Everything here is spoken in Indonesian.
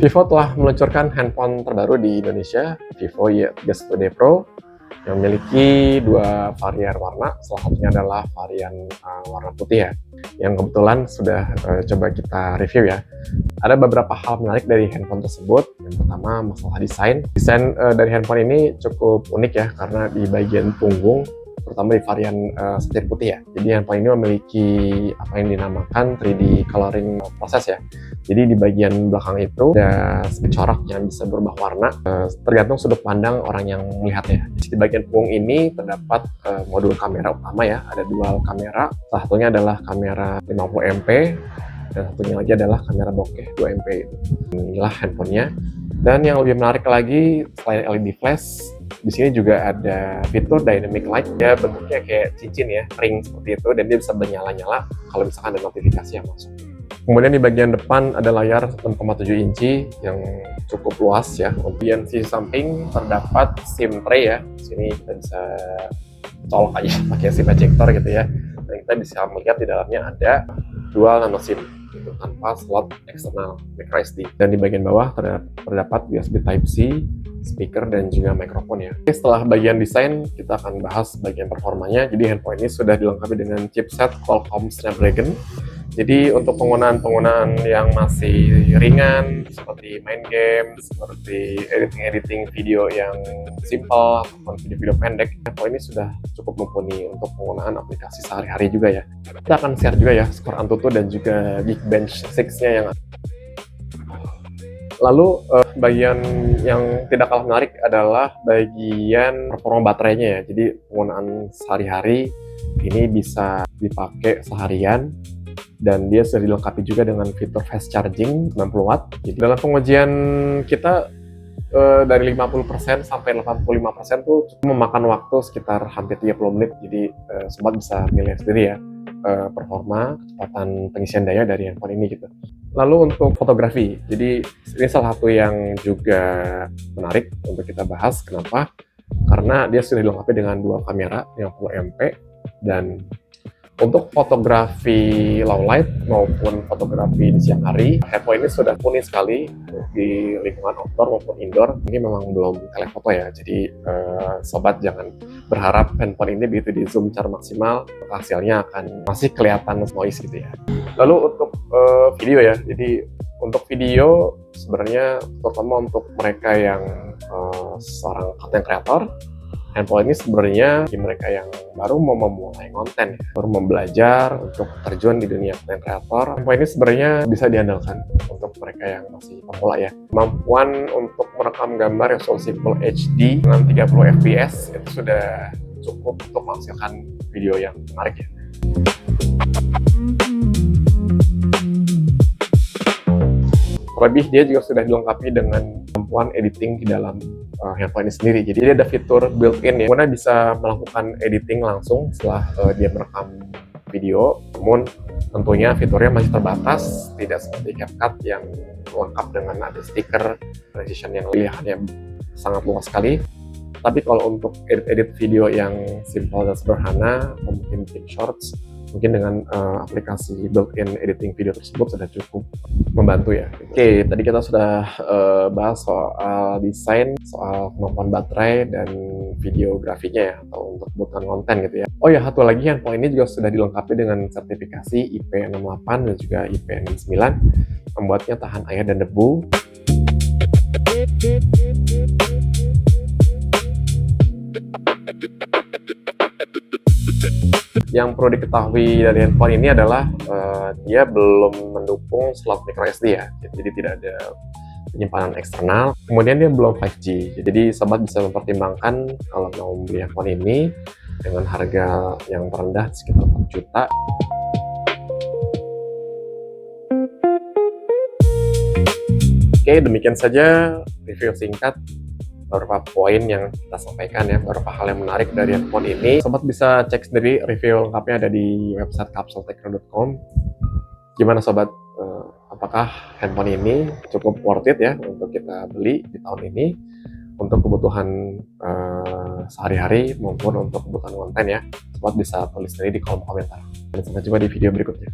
Vivo telah meluncurkan handphone terbaru di Indonesia, Vivo Y31 Pro, yang memiliki dua varian warna. Salah satunya adalah varian warna putih ya, yang kebetulan sudah coba kita review ya. Ada beberapa hal menarik dari handphone tersebut. Yang pertama, masalah desain. Desain dari handphone ini cukup unik ya, karena di bagian punggung, terutama di varian setir putih ya. Jadi handphone ini memiliki apa yang dinamakan 3D coloring proses ya. Jadi di bagian belakang itu ada corak yang bisa berubah warna tergantung sudut pandang orang yang melihatnya. Di bagian punggung ini terdapat modul kamera utama ya, ada dual kamera. Salah satunya adalah kamera 50MP dan satunya lagi adalah kamera bokeh 2MP. Inilah handphonenya. Dan yang lebih menarik lagi, selain LED flash, di sini juga ada fitur dynamic light. Dia bentuknya kayak cincin ya, ring seperti itu, dan dia bisa bernyala-nyala kalau misalkan ada notifikasi yang masuk. Kemudian di bagian depan ada layar 6,7 inci yang cukup luas ya. Kemudian sisi samping terdapat SIM tray ya. Di sini kita bisa colok aja pakai SIM ejector gitu ya. Dan kita bisa melihat di dalamnya ada dual nano SIM tanpa slot eksternal microSD. Dan di bagian bawah terdapat USB Type-C, speaker, dan juga mikrofon ya. Oke, setelah bagian desain, kita akan bahas bagian performanya. Jadi handphone ini sudah dilengkapi dengan chipset Qualcomm Snapdragon. Jadi untuk penggunaan yang masih ringan, seperti main game, seperti editing video yang simple, ataupun video-video pendek, handphone ini sudah cukup mumpuni untuk penggunaan aplikasi sehari-hari juga ya. Kita akan share juga ya skor Antutu dan juga Geekbench 6-nya yang lalu bagian yang tidak kalah menarik adalah bagian performa baterainya ya. Jadi penggunaan sehari-hari ini bisa dipakai seharian, dan dia sudah dilengkapi juga dengan fitur fast charging 90 watt. Jadi dalam pengujian kita dari 50% sampai 85% tuh memakan waktu sekitar hampir 30 menit. Jadi sobat bisa milih sendiri ya performa, kecepatan pengisian daya dari handphone ini gitu. Lalu untuk fotografi, jadi ini salah satu yang juga menarik untuk kita bahas. Kenapa? Karena dia sudah dilengkapi dengan dua kamera yang 50MP, dan untuk fotografi low light maupun fotografi di siang hari, handphone ini sudah mumpuni sekali di lingkungan outdoor maupun indoor. Ini memang belum telefoto ya, jadi sobat jangan berharap handphone ini begitu di zoom secara maksimal, hasilnya akan masih kelihatan noise gitu ya. Lalu untuk video ya, jadi untuk video sebenarnya terutama untuk mereka yang seorang content creator, handphone ini sebenarnya bagi mereka yang baru mau memulai konten, baru membelajar untuk terjun di dunia konten kreator, handphone ini sebenarnya bisa diandalkan untuk mereka yang masih pemula ya. Kemampuan untuk merekam gambar resolusi Full HD dengan 30 fps itu sudah cukup untuk menghasilkan video yang menarik ya. Terlebih dia juga sudah dilengkapi dengan kemampuan editing di dalam handphone ini sendiri. Jadi dia ada fitur built-in ya, mana bisa melakukan editing langsung setelah dia merekam video. Namun tentunya fiturnya masih terbatas, tidak seperti CapCut yang lengkap dengan ada stiker, precision yang pilihannya sangat luas sekali. Tapi kalau untuk edit video yang simple dan sederhana, atau mungkin bikin shorts, mungkin dengan aplikasi built-in editing video tersebut sudah cukup membantu ya. Oke, tadi kita sudah bahas soal desain, soal kemampuan baterai, dan videografinya ya, atau untuk kebutuhan konten gitu ya. Oh ya, satu lagi, handphone ini juga sudah dilengkapi dengan sertifikasi IP68 dan juga IP69, membuatnya tahan air dan debu. Yang perlu diketahui dari handphone ini adalah dia belum mendukung slot microSD ya, jadi tidak ada penyimpanan eksternal. Kemudian dia belum 5G, jadi sobat bisa mempertimbangkan kalau mau membeli handphone ini dengan harga yang terendah sekitar 4 juta. Oke, demikian saja review singkat beberapa poin yang kita sampaikan ya, beberapa hal yang menarik dari handphone ini. Sobat bisa cek sendiri, review lengkapnya ada di website capsultechno.com. Gimana sobat, apakah handphone ini cukup worth it ya untuk kita beli di tahun ini untuk kebutuhan sehari-hari maupun untuk kebutuhan konten ya? Sobat bisa tulis sendiri di kolom komentar. Dan sampai jumpa di video berikutnya.